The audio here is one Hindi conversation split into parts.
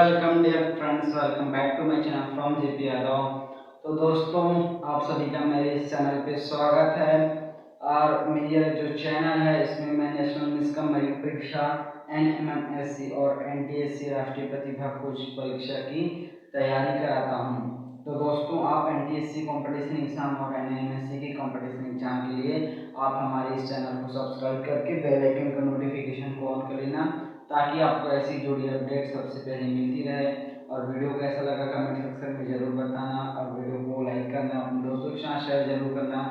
Welcome dear friends, welcome back to my channel from JP Yadav. तो दोस्तों, आप सभी का मेरे इस चैनल पे स्वागत है। और मेरा जो चैनल है इसमें मैं नेशनल मिसकम मरीन परीक्षा, एनएमएमएससी और एनटीएससी राष्ट्रीय प्रतिभा खोज परीक्षा की तैयारी कराता हूँ। तो दोस्तों, आप एनटीएससी कंपटीशन एग्जाम और एनएमएमएससी की कंपटीशन एग्जाम के लिए आप हमारे इस चैनल को सब्सक्राइब करके बेल आइकन का नोटिफिकेशन को ऑन कर लेना, ताकि आपको ऐसी जुड़ी अपडेट सबसे पहले मिलती रहे। और वीडियो कैसा लगा कमेंट सेक्शन में जरूर बताना, और वीडियो को लाइक करना, अपने दोस्तों के साथ शेयर जरूर करना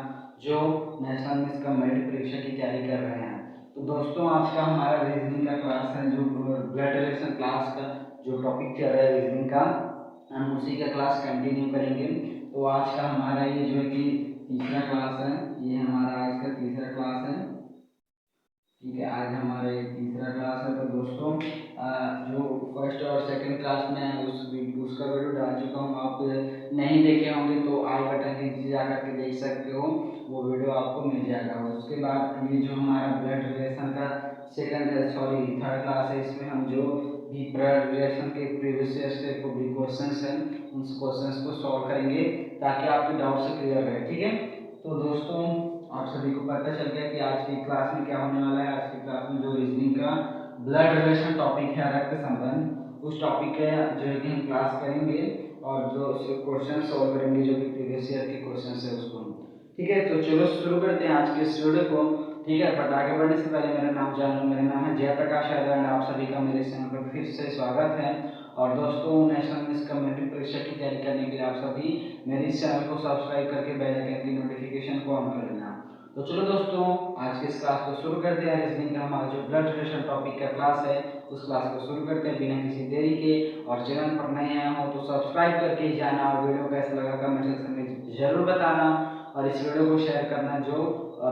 जो नेशनल मिसकम मेरिट परीक्षा की तैयारी कर रहे हैं। तो दोस्तों, आज का हमारा रीजनिंग का क्लास है, जो ब्लड रिलेशन क्लास का जो टॉपिक चल रहा है रीजनिंग का, हम उसी का क्लास कंटिन्यू करेंगे। तो आज का हमारा ये जो है कि तीसरा क्लास है, ये हमारा आज का तीसरा क्लास है। ठीक है, आज हमारा ये तीसरा क्लास है। तो दोस्तों, जो फर्स्ट और सेकंड क्लास में उसका वीडियो डाल चुका हूँ, आप नहीं देखे होंगे तो आई बटन के नीचे जाकर के देख सकते हो, वो वीडियो आपको मिल जाएगा। उसके बाद ये जो हमारा ब्लड रिलेशन का थर्ड क्लास है, इसमें हम जो भी ब्लड रिलेशन के प्रीवियस ईयर से भी क्वेश्चंस हैं, उन क्वेश्चंस को सॉल्व करेंगे ताकि आपके डाउट से क्लियर रहे। ठीक है, तो दोस्तों, आप सभी को पता चल गया कि आज की क्लास में क्या होने वाला है। आज की क्लास में जो रीजनिंग का ब्लड रिलेशन टॉपिक है, रक्त संबंध, उस टॉपिक के जो है कि हम क्लास करेंगे और जो क्वेश्चन सॉल्व करेंगे जो कि प्रीवियस ईयर के क्वेश्चन है उसको। ठीक है, तो चलो शुरू करते हैं आज के इस वीडियो को। ठीक है, बट आगे बढ़ने से पहले मेरा नाम जान लो। मेरा नाम है जयप्रकाश यादव, आप सभी का मेरे चैनल पर फिर से स्वागत है। और दोस्तों, नेशनल मिसकम मेरिट परीक्षा की तैयारी करने के लिए आप सभी मेरे इस चैनल को सब्सक्राइब करके बेल आइकन की नोटिफिकेशन को ऑन कर लेना। तो चलो दोस्तों, आज के इस क्लास को शुरू करते हैं। रीजनिंग का हमारा जो ब्लड रिलेशन टॉपिक का क्लास है, उस क्लास को शुरू करते हैं बिना किसी देरी के। और चैनल पर नए आए हो तो सब्सक्राइब करके जाना, और वीडियो कैसा लगा कमेंट सेक्शन में जरूर बताना, और इस वीडियो को शेयर करना जो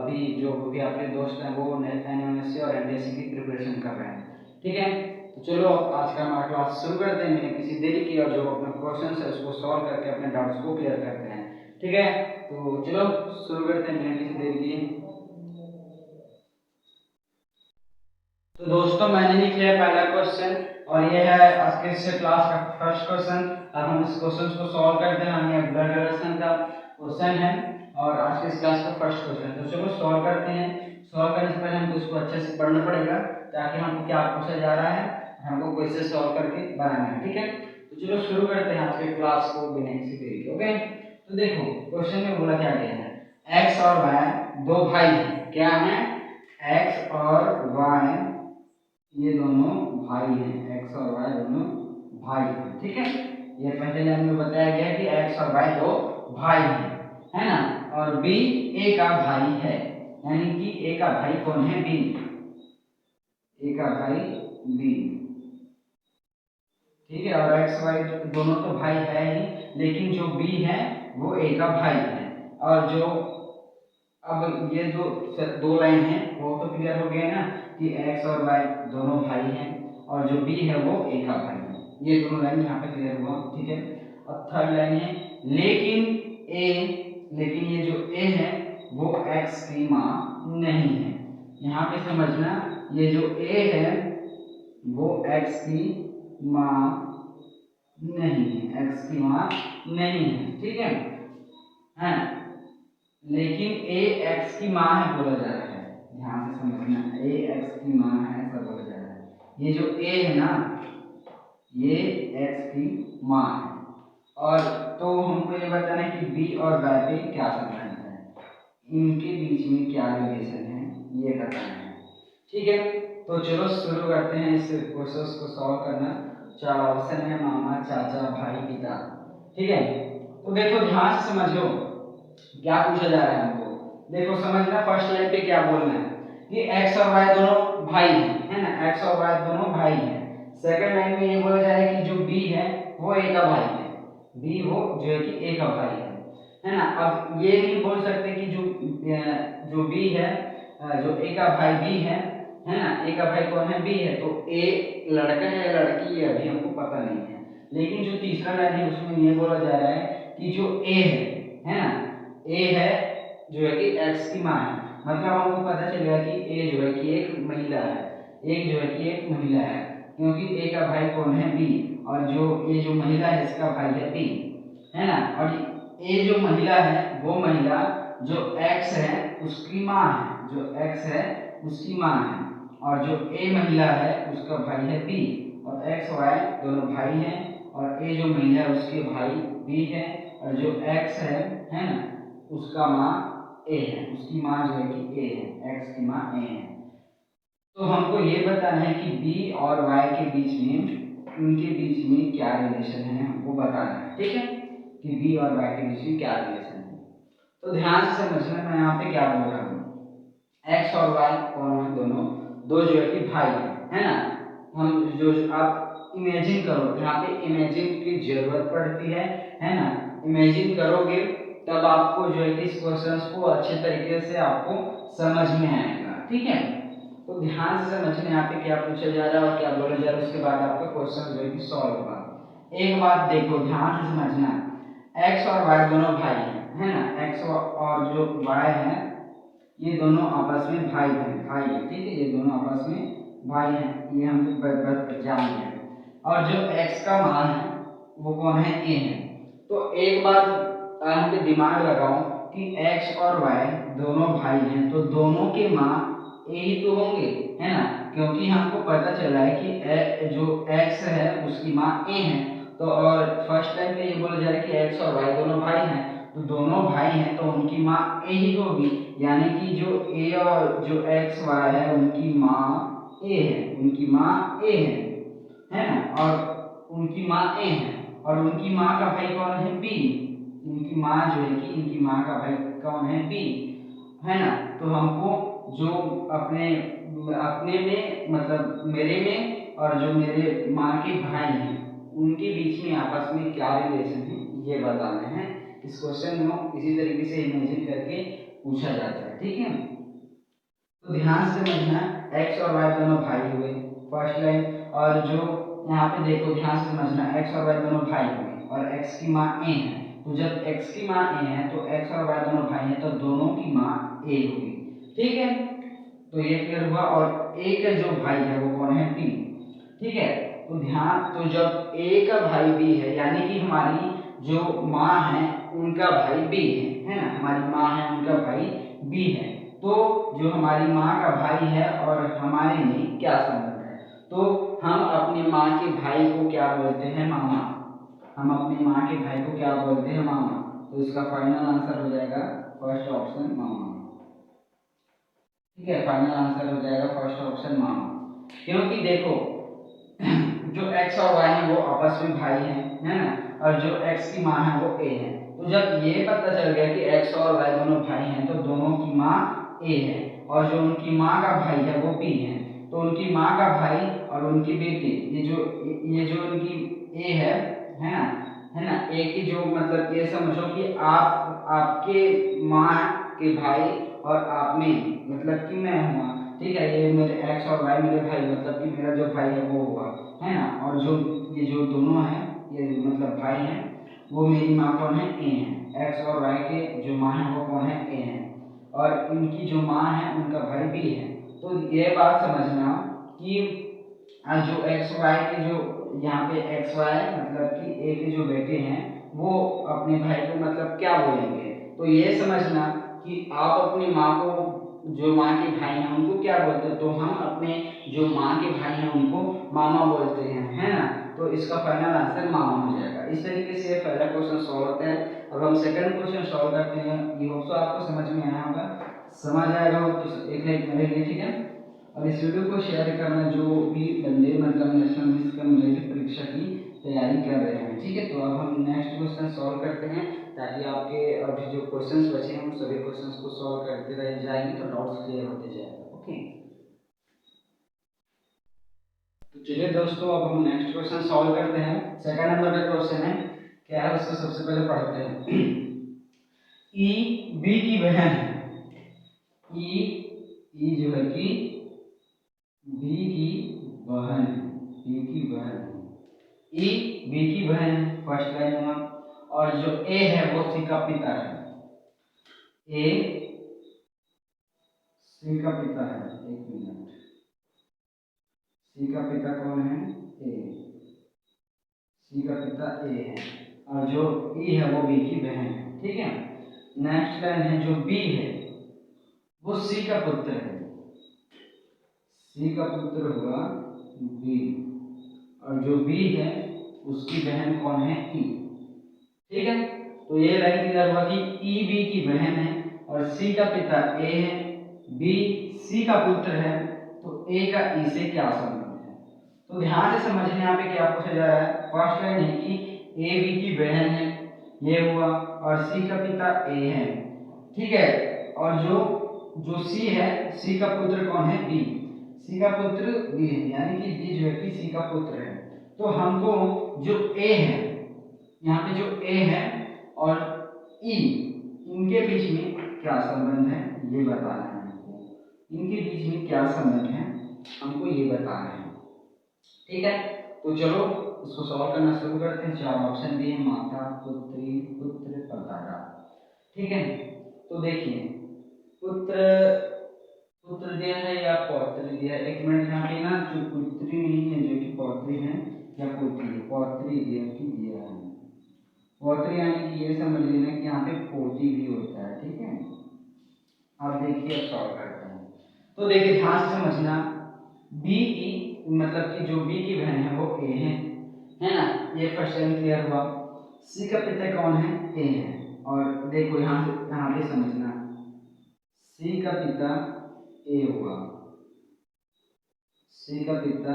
भी अपने दोस्त हैं वो एनएमएससी और एनटीएससी की प्रिपरेशन कर रहे हैं। ठीक है, तो चलो आज का हमारा क्लास शुरू करते हैं बिना किसी देरी की, और जो अपना क्वेश्चन है उसको सॉल्व करके अपने डाउट्स को क्लियर करते हैं। ठीक है, तो चलो शुरू करते हैं बिना किसी देरी की। तो दोस्तों, मैंने लिख लिया पहला क्वेश्चन, और ये है आज के इस क्लास का फर्स्ट क्वेश्चन। अब हम इस क्वेश्चन को सॉल्व करते हैं। ये ब्लड रिलेशन का क्वेश्चन है और आज के इस क्लास का फर्स्ट क्वेश्चन। तो चलो सॉल्व करते हैं। सॉल्व करने से पहले हमको इसको अच्छे से पढ़ना पड़ेगा, ताकि हमको क्या पूछा जा रहा है हमको कैसे सॉल्व करके बनाना है। ठीक है, तो चलो शुरू करते हैं आज के क्लास को बिना किसी देरी के। ओके, तो देखो क्वेश्चन में बोला क्या गया है, एक्स और वाई दो भाई हैं। क्या है? एक्स और वाई ये दोनों भाई हैं। एक्स और वाई दोनों भाई हैं। ठीक है, ये पहले लाइन में बताया गया कि एक्स और वाई दो भाई हैं, है ना। और बी ए का भाई है, यानी कि ए का भाई कौन है? बी। ए का भाई बी। ठीक है, और एक्स वाई दोनों तो भाई है ही, लेकिन जो बी है वो ए का भाई है। और जो अब ये जो दो लाइन है वो तो क्लियर हो गया ना कि एक्स और वाई दोनों भाई हैं, और जो बी है वो ए का भाई है। ये दोनों लाइन यहाँ पे क्लियर हुआ। ठीक है, अब थर्ड लाइन है लेकिन ये जो ए है वो एक्स की माँ नहीं है। यहाँ पे समझना, ये जो ए है वो एक्स की माँ नहीं है, एक्स की माँ नहीं है। ठीक है, लेकिन ए एक्स की माँ है बोला जा रहा है। ध्यान से समझना, ए एक्स की माँ है ऐसा बोला जा रहा है। ये जो ए है ना, ये एक्स की माँ है। और तो हमको ये बताना है कि बी और वाई पे क्या संबंध है, इनके बीच में क्या रिलेशन है, ये बताना है। ठीक है, तो चलो शुरू करते हैं इस क्वेश्चन को सॉल्व करना। चार ऑप्शन है, मामा, चाचा, भाई, पिता। ठीक है, तो देखो ध्यान से समझो क्या पूछा जा रहा है हमको। देखो समझना, फर्स्ट लाइन पे क्या बोलना है कि एक्स और वाई दोनों भाई हैं, है ना। एक्स और वाई दोनों भाई हैं। सेकंड लाइन में ये बोला जा रहा है कि जो बी है वो ए का भाई है। बी वो जो है कि ए का भाई है ना। अब ये नहीं बोल सकते कि जो बी है, जो ए का भाई बी है ना। ए का भाई कौन है? बी है। तो ए लड़का है या लड़की, ये अभी हमको पता नहीं है। लेकिन जो तीसरा लाइन है उसमें ये बोला जा रहा है कि जो ए है ना, ए है जो है कि एक्स की माँ है। मतलब हमको पता चलेगा कि ए जो है कि एक महिला है, एक जो है कि एक महिला है। क्योंकि ए का भाई कौन है, बी, और जो ये जो महिला है इसका भाई है बी, है ना। और ये जो महिला है वो महिला जो एक्स है उसकी माँ है, जो एक्स है उसकी माँ है, और जो ए महिला है उसका भाई है बी, और एक्स वाई दोनों भाई हैं, और ए जो महिला है उसके भाई बी है, और जो एक्स है ना, उसका माँ ए है, उसकी माँ जो है कि ए है, एक्स की माँ ए है। तो हमको ये बताना है कि बी और वाई के बीच में, उनके बीच में क्या रिलेशन है हमको बताना है, ठीक है, कि बी और वाई के बीच में क्या रिलेशन है। तो ध्यान से समझना मैं यहाँ पे क्या बोल रहा हूँ। एक्स और वाई कौन है, दोनों दो जो है कि भाई है ना। हम जो आप इमेजिन करो, यहाँ पे इमेजिन की जरूरत पड़ती है ना। इमेजिन करोगे तब आपको जो है कि इस क्वेश्चन को अच्छे तरीके से आपको समझ में आएगा, ठीक है। तो ध्यान से समझना यहाँ पे क्या पूछा जा रहा है और क्या बोला जा रहा है, उसके बाद आपका क्वेश्चन जो है कि सॉल्व होगा। एक बात देखो, ध्यान से समझना, एक्स और वाई दोनों भाई हैं, है ना। एक्स और जो वाई है ये दोनों आपस में भाई है, ठीक है, ये दोनों आपस में भाई हैं, ये हम जान गए। और जो एक्स का मान है वो कौन है, ए है। तो एक बात हम पे दिमाग लगाओ कि एक्स और वाई दोनों भाई हैं, तो दोनों के माँ ए ही तो होंगे, है ना, क्योंकि हमको पता चला है कि जो एक्स है उसकी माँ ए है। तो और फर्स्ट टाइम पे ये बोला जा रहा है कि एक्स और वाई दोनों भाई हैं, तो दोनों भाई हैं तो उनकी माँ ए ही होगी, यानी कि जो ए और जो एक्स वाई है उनकी माँ ए है, उनकी माँ ए है ना, और उनकी माँ ए है, और उनकी माँ का भाई कौन है, बी। उनकी माँ जो है कि इनकी माँ का भाई कौन है, बी, है ना। तो हमको जो अपने अपने में मतलब मेरे में और जो मेरे माँ के भाई हैं उनके बीच में आपस में क्या रिलेशन है ये बताना है। इस क्वेश्चन में इसी तरीके से इमेजिन करके पूछा जाता है, ठीक है। तो ध्यान से समझना, एक्स और वाई दोनों भाई हुए फर्स्ट लाइन, और जो यहाँ पे देखो ध्यान से समझना, एक्स और वाई दोनों भाई हुए और एक्स की माँ ए है। तो जब एक्स की माँ ए है तो एक्स और वाई दोनों भाई हैं तो दोनों की माँ ए होगी, ठीक है। तो ये क्लियर हुआ। और ए का जो भाई है वो कौन है, बी, ठीक है। तो ध्यान, तो जब ए का भाई बी है यानी कि हमारी जो माँ है उनका भाई बी है ना, हमारी माँ है उनका भाई बी है। तो जो हमारी माँ का भाई है और हमारे में क्या संबंध है, तो हम अपनी माँ के भाई को क्या बोलते हैं, मामा। हम अपनी माँ के भाई को क्या बोलते हैं, मामा। तो इसका फाइनल आंसर हो जाएगा फर्स्ट ऑप्शन, मामा, ठीक है। फाइनल आंसर हो जाएगा फर्स्ट ऑप्शन, मामा। क्योंकि देखो जो एक्स और वाई है वो आपस में भाई हैं, है ना, और जो एक्स की माँ है वो ए है। तो जब ये पता चल गया कि एक्स और वाई दोनों भाई हैं तो दोनों की माँ ए है, और जो उनकी माँ का भाई है वो बी है। तो उनकी माँ का भाई और उनकी बेटी, ये जो उनकी ए है ना, है ना, ए की जो मतलब ये समझो कि आप आपके माँ के भाई और आप में मतलब कि मैं हुआ, ठीक है। ये मेरे एक्स और वाई मेरे भाई मतलब कि मेरा जो भाई है वो हुआ, है ना। और जो ये जो दोनों हैं ये मतलब भाई हैं, वो मेरी माँ कौन है, ए है। एक्स और वाई के जो माँ है वो कौन है, ए है, और इनकी जो माँ है उनका भाई बी है। तो ये बात समझना कि जो एक्स वाई के जो यहाँ पे एक्स वाई मतलब कि ए के जो बेटे हैं वो अपने भाई को मतलब क्या बोलेंगे। तो ये समझना कि आप अपनी माँ को, जो माँ के भाई हैं उनको क्या बोलते हैं, तो हम अपने जो माँ के भाई हैं उनको मामा बोलते हैं, है ना। तो इसका फाइनल आंसर मामा हो जाएगा। इस तरीके से पहला क्वेश्चन सॉल्व होता है। अब हम सेकंड क्वेश्चन सॉल्व करते हैं। ये होप सो आपको समझ में आया होगा, समझ आएगा हो तो एक लाइक मेरे लिए, ठीक है। और इस वीडियो को शेयर करना जो भी बंदे मतलब नेशनल मिस कम्युनिटी परीक्षा की तैयारी कर रहे हैं, ठीक है। तो अब हम नेक्स्ट क्वेश्चन सॉल्व करते हैं ताकि आपके अभी जो क्वेश्चंस बचे हैं उन सभी क्वेश्चंस को सॉल्व करते रह जाएंगे तो डाउट्स क्लियर होते जाएगा, ओके। तो चलिए दोस्तों अब हम नेक्स्ट क्वेश्चन सॉल्व करते हैं। सेकंड नंबर का क्वेश्चन है, क्या है उसको सबसे पहले पढ़ते हैं। ई बी की बहन है, ई जो है कि बी की बहन है, बी की बहन है, ई बी की बहन है फर्स्ट लाइन में, और जो ए है वो सी का पिता है, ए सी का पिता है, एक मिनट, सी का पिता कौन है? ए। सी का पिता ए है और जो ई है वो बी की बहन है। ठीक है। नेक्स्ट लाइन है जो बी है वो सी का पुत्र है। सी का पुत्र हुआ बी और जो बी है उसकी बहन कौन है? ई। ठीक है। तो ये लाइन क्लियर हुआ कि ई बी की बहन है और सी का पिता ए है, बी सी का पुत्र है, तो ए का ई से क्या संबंध है? तो ध्यान से समझने यहाँ पे क्या पूछा जा रहा है। फर्स्ट लाइन है कि ए बी की बहन है, ये हुआ, और सी का पिता ए है। ठीक है। और जो सी है, सी का पुत्र कौन है? बी। सी का पुत्र बी है, यानी कि बी जो है कि सी का पुत्र है। तो हमको जो ए है, यहाँ पे जो ए है और ई, इनके बीच में क्या संबंध है ये बताना है हमको। इनके बीच में क्या संबंध है हमको ये बताना है। ठीक है। तो चलो इसको सॉल्व करना शुरू करते हैं। चार ऑप्शन दिए, माता, पुत्री, पुत्र, परदादा। ठीक है। तो देखिए, पुत्र पुत्र दिया है या पौत्री दिया है? एक मिनट, यहाँ पे ना जो पुत्री नहीं है, जो कि पौत्री है या पोती है, पौत्री दिया है। पौत्री यानी कि ये समझ लेना कि यहाँ पे पोती भी होता है। ठीक है। अब देखिए, अब सॉल्व करते हैं। तो देखिए ध्यान से समझना, बी की मतलब कि जो बी की बहन है वो ए है ना, ये फर्स्ट टाइम क्लियर हुआ। सी का पिता कौन है? ए है। और देखो यहाँ पे समझना, सी का पिता ए हुआ, सी का पिता,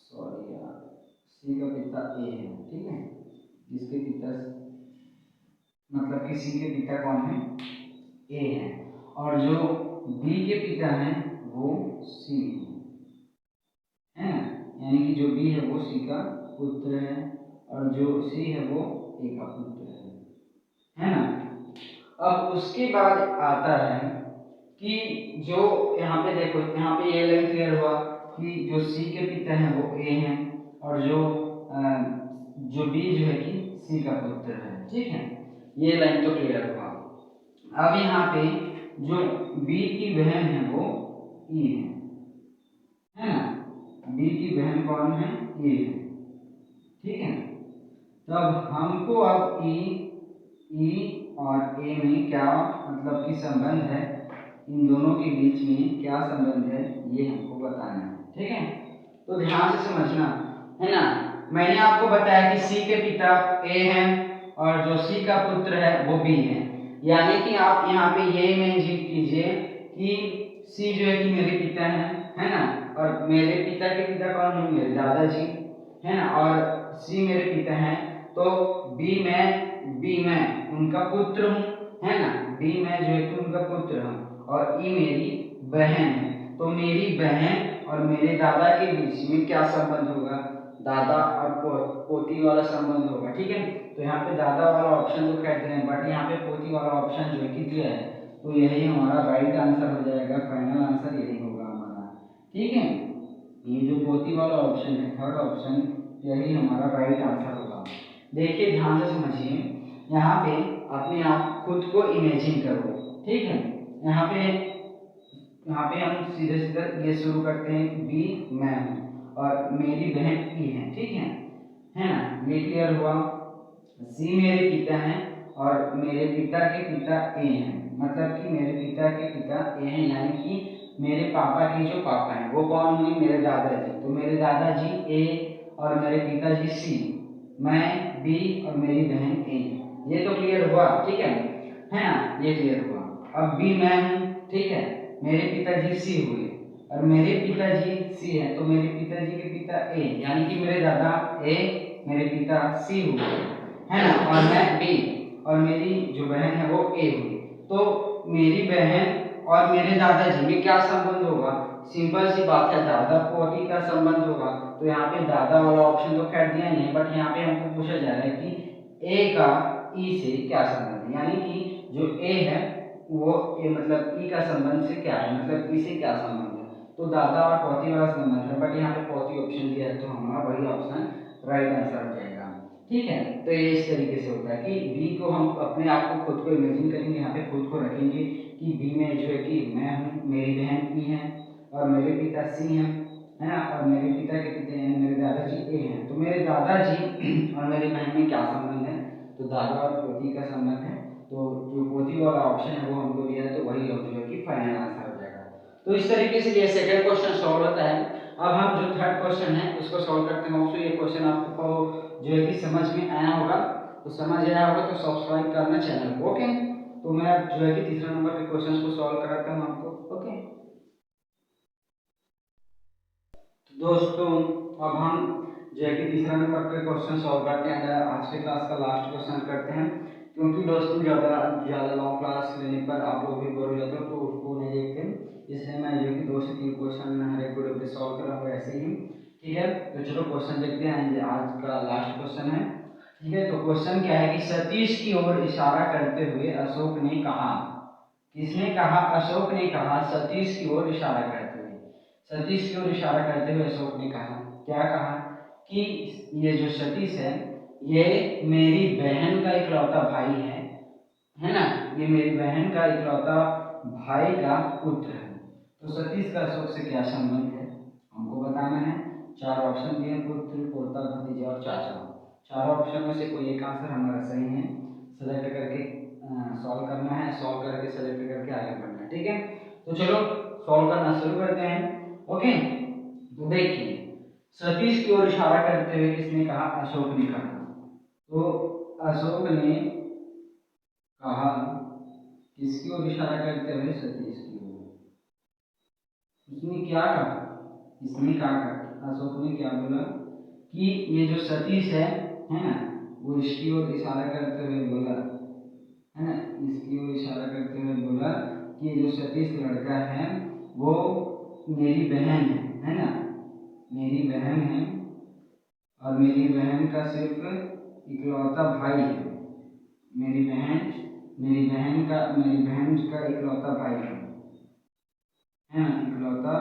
सॉरी यार, सी का पिता ए है। ठीक है। जिसके पिता मतलब कि सी के पिता कौन है? ए है। और जो बी के पिता हैं वो सी है ना, यानी कि जो बी है वो सी का पुत्र है और जो सी है वो ए का पुत्र है ना। अब उसके बाद आता है कि जो यहाँ पे देखो, यहाँ पे ये लाइन क्लियर हुआ कि जो सी के पिता हैं वो ए हैं और जो बी जो है कि सी का पुत्र है। ठीक है। ये लाइन तो क्लियर हुआ। अब यहाँ पे जो बी की बहन है वो ई है ना, बी की बहन कौन है? ए है। ठीक है। तब हमको अब ई और ए में क्या मतलब कि संबंध है, इन दोनों के बीच में क्या संबंध है ये हमको बताना है। ठीक है। तो ध्यान से समझना है ना, मैंने आपको बताया कि सी के पिता ए हैं और जो सी का पुत्र है वो बी है, यानी कि आप यहाँ पे ये इमेजिन कीजिए कि सी जो है कि मेरे पिता है ना, और मेरे पिता के पिता कौन है? मेरे दादाजी है ना, और सी मेरे पिता हैं, तो बी मैं उनका पुत्र हूँ है ना, बी मैं जो है कि उनका पुत्र हूँ और ई मेरी बहन है। तो मेरी बहन और मेरे दादा के बीच में क्या संबंध होगा? दादा और पोती वाला संबंध होगा। ठीक है। तो यहाँ पे दादा वाला ऑप्शन तो कहते हैं, बट यहाँ पे पोती वाला ऑप्शन जो है कि दिया है, तो यही हमारा राइट आंसर हो जाएगा। फाइनल आंसर यही होगा हमारा। ठीक है। ये जो पोती वाला ऑप्शन है, थर्ड ऑप्शन, यही हमारा राइट आंसर होगा। देखिए ध्यान से समझिए, यहाँ पे अपने आप खुद को इमेजिन करो। ठीक है। यहाँ पे हम सीधे सीधे ये शुरू करते हैं, बी मैं हूँ और मेरी बहन ई है। ठीक है ना, ये क्लियर हुआ। सी मेरे पिता हैं और मेरे पिता के पिता ए हैं, मतलब कि मेरे पिता के पिता ए हैं, यानी कि मेरे पापा के जो पापा हैं वो कौन हुए? मेरे दादाजी। तो मेरे दादाजी ए और मेरे पिताजी सी, मैं बी और मेरी बहन ए। ये तो क्लियर हुआ। ठीक है ना, ये क्लियर हुआ। अब बी मैं हूँ, ठीक है, मेरे पिताजी सी हुए और मेरे पिताजी सी है, तो मेरे पिताजी के पिता ए, यानी कि मेरे दादा ए, मेरे पिता सी हुए है ना, और मैं बी और मेरी जो बहन है वो ए हुई। तो मेरी बहन और मेरे दादाजी में क्या संबंध होगा? सिंपल सी बात है, दादा पोती का संबंध होगा। तो यहाँ पे दादा वाला ऑप्शन तो खैर दिया नहीं, बट यहाँ पे हमको पूछा जा रहा है कि ए का ई से क्या संबंध है, यानी कि जो ए है वो ए मतलब ई का संबंध से क्या है, मतलब ई से क्या संबंध है। तो दादा और पोती वाला संबंध है, बट यहाँ पे पोती ऑप्शन दिया है, तो हमारा वही ऑप्शन राइट आंसर हो जाएगा। ठीक है। तो ये इस तरीके से होता है कि बी को हम अपने आप को खुद को इमेजिन करेंगे, यहाँ पे खुद को रखेंगे कि बी में जो है कि मैं हूँ, मेरी बहन ई है और मेरे पिता सी हैं है ना, और मेरे पिता के पिता यानी मेरे दादाजी ए हैं। तो मेरे दादाजी और मेरी बहन में क्या संबंध है, तो दादा और पोती का संबंध है। तो जो पोती वाला ऑप्शन है वो हमको दिया है, तो वही जो है कि फाइनल आंसर हो जाएगा। तो इस तरीके से ये सेकंड क्वेश्चन सॉल्व होता है। अब हम जो थर्ड क्वेश्चन है उसको सॉल्व करते हैं। ऑप्शन ये क्वेश्चन आपको जो है कि समझ में आया होगा, तो समझ आया होगा तो सब्सक्राइब करना चैनल को, ओके। तो मैं जो है कि तीसरा नंबर के क्वेश्चन को सॉल्व कराता हूँ आपको, ओके। तो दोस्तों अब हम जो है कि तीसरा नंबर के क्वेश्चन सॉल्व करते हैं। आज के क्लास का लास्ट क्वेश्चन करते हैं, क्योंकि दोस्तों ज़्यादा लॉन्ग क्लास लेने पर आप लोग भी बोर हो जाते हो तो उसको नहीं देखते, इसलिए मैं जो कि 2 से 3 क्वेश्चन हर एक वीडियो पे सॉल्व कर रहा हूँ ऐसे ही, ठीक है। तो चलो क्वेश्चन देखते हैं, आज का लास्ट क्वेश्चन है, ठीक है। तो क्वेश्चन क्या है कि सतीश की ओर इशारा करते हुए अशोक ने कहा, किसने कहा, अशोक ने कहा सतीश की ओर इशारा करते हुए, सतीश की ओर इशारा करते हुए अशोक ने कहा, क्या कहा कि ये जो सतीश है ये मेरी बहन का इकलौता भाई है ना, ये मेरी बहन का इकलौता भाई का पुत्र है। तो सतीश का अशोक से क्या संबंध है हमको बताना है। 4 ऑप्शन दिए, पुत्र, पोता, भतीजा और चाचा। 4 ऑप्शन में से कोई एक आंसर हमारा सही है, सेलेक्ट करके सॉल्व करना है, सॉल्व करके सेलेक्ट करके आगे बढ़ना है, ठीक है। तो चलो सॉल्व करना शुरू करते हैं, ओके। तो देखिए सतीश की ओर इशारा करते हुए किसने कहा, अशोक ने कहा। तो अशोक ने कहा किसकी ओर इशारा करते हुए, सतीश की ओर। उसने क्या कहा, इसने क्या कहा, अशोक ने क्या बोला कि ये जो सतीश है ना, वो इसकी ओर इशारा करते हुए बोला, है ना, इसकी ओर इशारा करते हुए बोला कि ये जो सतीश लड़का है वो मेरी बहन है ना, मेरी बहन है और मेरी बहन का सिर्फ इकलौता भाई है, मेरी बहन का इकलौता भाई है ना, इकलौता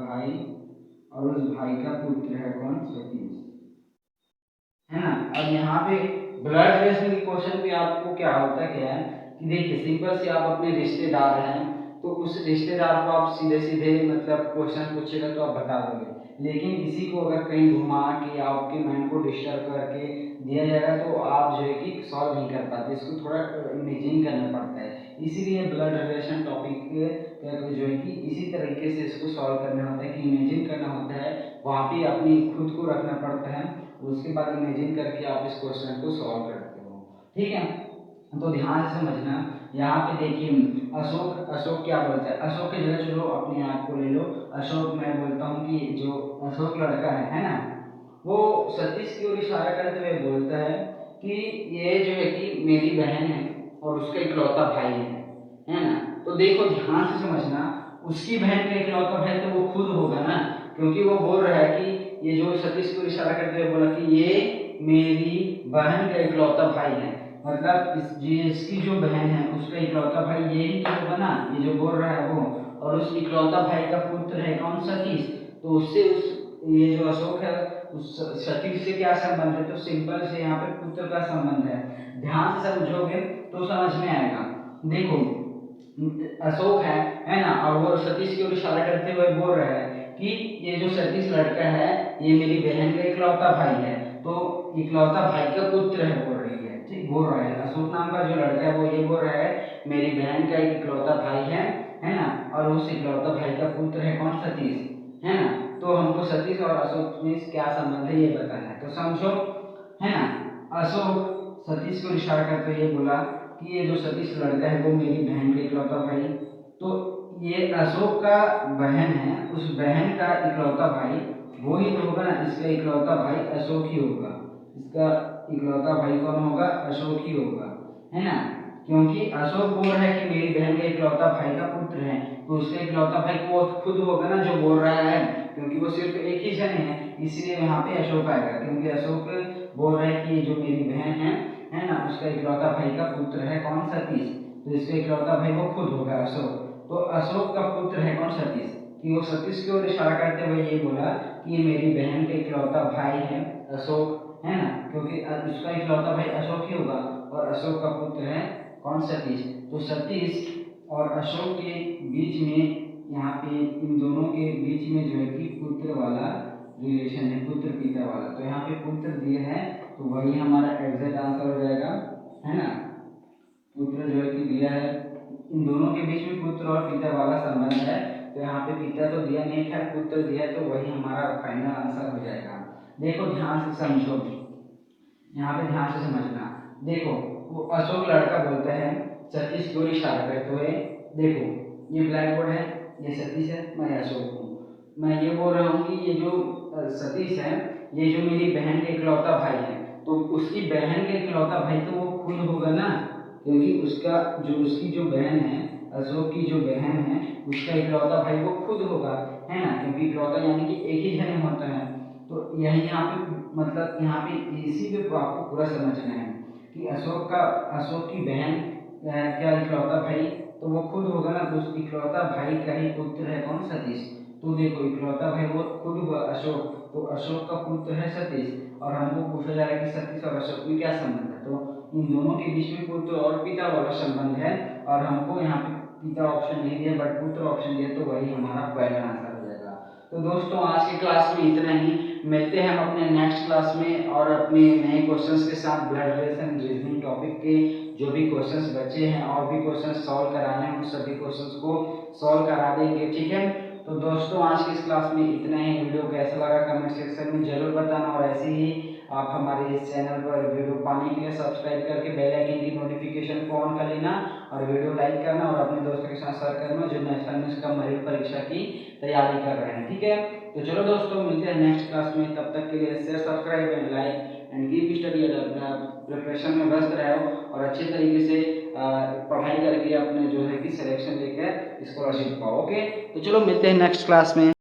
भाई और उस भाई का पुत्र है कौन, सतीश, है ना। अब यहाँ पे ब्लड रिलेशन के क्वेश्चन पे आपको क्या होता क्या है कि देखिए सिंपल से आप अपने रिश्तेदार हैं तो उस रिश्तेदार को आप सीधे सीधे मतलब क्वेश्चन पूछेगा तो आप बता दोगे, लेकिन इसी को अगर कहीं घुमा के आपके माइंड को डिस्टर्ब करके दिया जाएगा तो आप जो है कि सॉल्व नहीं कर पाते, इसको थोड़ा इमेजिन करना पड़ता है। इसीलिए ब्लड रिलेशन टॉपिक जो है कि इसी तरीके से इसको सॉल्व करना होता है कि इमेजिन करना होता है, वहाँ पे अपनी खुद को रखना पड़ता है, उसके बाद इमेजिन करके आप इस क्वेश्चन को सॉल्व करते हो, ठीक है। तो ध्यान से समझना, यहाँ पे देखिए अशोक क्या बोलता है, अशोक की जगह चलो अपने आप को ले लो, अशोक मैं बोलता हूँ कि जो अशोक लड़का है ना, वो सतीश की ओर इशारा करते हुए बोलता है कि ये जो है कि मेरी बहन है और उसका इकलौता भाई है ना। तो देखो ध्यान से समझना, उसकी बहन का इकलौता भाई तो वो खुद होगा ना, क्योंकि वो बोल रहा है कि ये जो सतीश को इशारा करते हुए बोला कि ये मेरी बहन का इकलौता भाई है, मतलब इसकी जो बहन है उसका इकलौता भाई यही तो होगा ना, ये जो बोल रहा है वो, और उस इकलौता भाई का पुत्र है कौन, सतीश। तो उससे उस ये जो अशोक है उस सतीश से क्या संबंध है, तो सिंपल से यहाँ पे पुत्र का संबंध है। ध्यान से समझोगे तो समझ में आएगा। देखो अशोक है ना, और वो सतीश की ओर इशारा करते हुए बोल रहा है कि ये जो सतीश लड़का है ये मेरी बहन का इकलौता भाई है, तो इकलौता भाई का पुत्र है बोल रही है, ठीक बोल रहा है। अशोक नाम का जो लड़का है वो ये बोल रहा है मेरी बहन का एक इकलौता भाई है ना, और उस इकलौता भाई का पुत्र है कौन, सतीश, है ना। तो हमको सतीश और अशोक में क्या संबंध है ये बताना है, तो समझो, है ना। अशोक सतीश को इशारा करते हुए बोला कि ये जो सतीश लड़का है वो मेरी बहन का इकलौता भाई, तो ये अशोक का बहन है, उस बहन का इकलौता भाई वो ही तो होगा ना, इसका इकलौता भाई अशोक ही होगा, इसका इकलौता भाई कौन होगा, अशोक ही होगा, है ना। क्योंकि अशोक बोल रहा है कि मेरी बहन का इकलौता भाई का पुत्र है, तो उसका इकलौता भाई वो खुद होगा ना जो बोल रहा है, क्योंकि वो सिर्फ एक ही जन है, इसलिए यहाँ पे अशोक आएगा, क्योंकि अशोक बोल रहा है कि जो मेरी बहन है ना, उसका इकलौता भाई का पुत्र है कौन, सतीश, तो इसका इकलौता भाई वो खुद होगा अशोक, तो अशोक का पुत्र है कौन, सतीश, कि वो सतीश की ओर इशारा करते हुए ये बोला कि ये मेरी बहन का इकलौता भाई है अशोक, है ना, क्योंकि उसका इकलौता भाई अशोक ही होगा और अशोक का पुत्र है कौन, सतीश। तो सतीश और अशोक के बीच में यहाँ पे इन दोनों के बीच में जो है कि पुत्र वाला रिलेशन है, पुत्र पिता वाला। तो यहाँ पे पुत्र दिए हैं तो वही हमारा एग्जैक्ट आंसर हो जाएगा, है ना। पुत्र जो है कि दिया है, इन दोनों के बीच में पुत्र और पिता वाला संबंध है। तो यहाँ पे पिता तो दिया नहीं है, पुत्र दिया, तो वही हमारा फाइनल आंसर हो जाएगा। देखो ध्यान से समझो, यहाँ पे ध्यान से समझना। देखो वो अशोक लड़का बोलता है सतीश की ओर इशारा करते हुए, देखो ये ब्लैक बोर्ड है, ये सतीश है, मैं अशोक हूँ। मैं ये बोल रहा हूँ कि ये जो सतीश है, ये जो मेरी बहन के इकलौता भाई है, तो उसकी बहन के इकलौता भाई तो वो खुद होगा ना, क्योंकि उसकी जो बहन है, अशोक की जो बहन है, उसका इकलौता भाई वो खुद होगा, है ना, क्योंकि इकलौता यानी कि एक ही जन होता है। तो यही यहाँ पे मतलब यहाँ पे इसी पे आपको पूरा समझना है कि अशोक की बहन क्या इकलौता भाई तो वो खुद होगा ना, तो उस इकलौता भाई का ही पुत्र है कौन, सतीश। तो देखो इकलौता भाई वो खुद हुआ अशोक, तो अशोक का पुत्र है सतीश, और हमको पूछा जा रहा है कि सतीश और अशोक में क्या संबंध है। तो इन दोनों के बीच में पुत्र और पिता वाला संबंध है, और हमको यहाँ पे पिता ऑप्शन नहीं दिया बट पुत्र ऑप्शन दिया, तो वही हमारा पहला आंसर हो जाएगा। तो दोस्तों आज की क्लास में इतना ही, मिलते हैं हम अपने नेक्स्ट क्लास में और अपने नए क्वेश्चंस के साथ। ब्लड रिलेशन रीजनिंग टॉपिक के जो भी क्वेश्चंस बचे हैं और भी क्वेश्चंस सॉल्व कराने हैं, उन सभी क्वेश्चंस को सॉल्व करा देंगे, ठीक है। तो दोस्तों आज की इस क्लास में इतना ही। वीडियो कैसा लगा कमेंट सेक्शन में जरूर बताना, और ऐसे ही आप हमारे इस चैनल पर वीडियो पाने के लिए सब्सक्राइब करके बेल आइकन की नोटिफिकेशन को ऑन कर लेना, और वीडियो लाइक करना और अपने दोस्तों के साथ शेयर करना जो नेशनल मिस कम मरीज परीक्षा की तैयारी कर रहे हैं, ठीक है। तो चलो दोस्तों मिलते हैं नेक्स्ट क्लास में, तब तक के लिए share subscribe and like and keep study, preparation में व्यस्त रहो और अच्छे तरीके से पढ़ाई करके अपने जो है कि सिलेक्शन लेकर स्कॉलरशिप पाओ। ओके, तो चलो मिलते हैं नेक्स्ट क्लास में।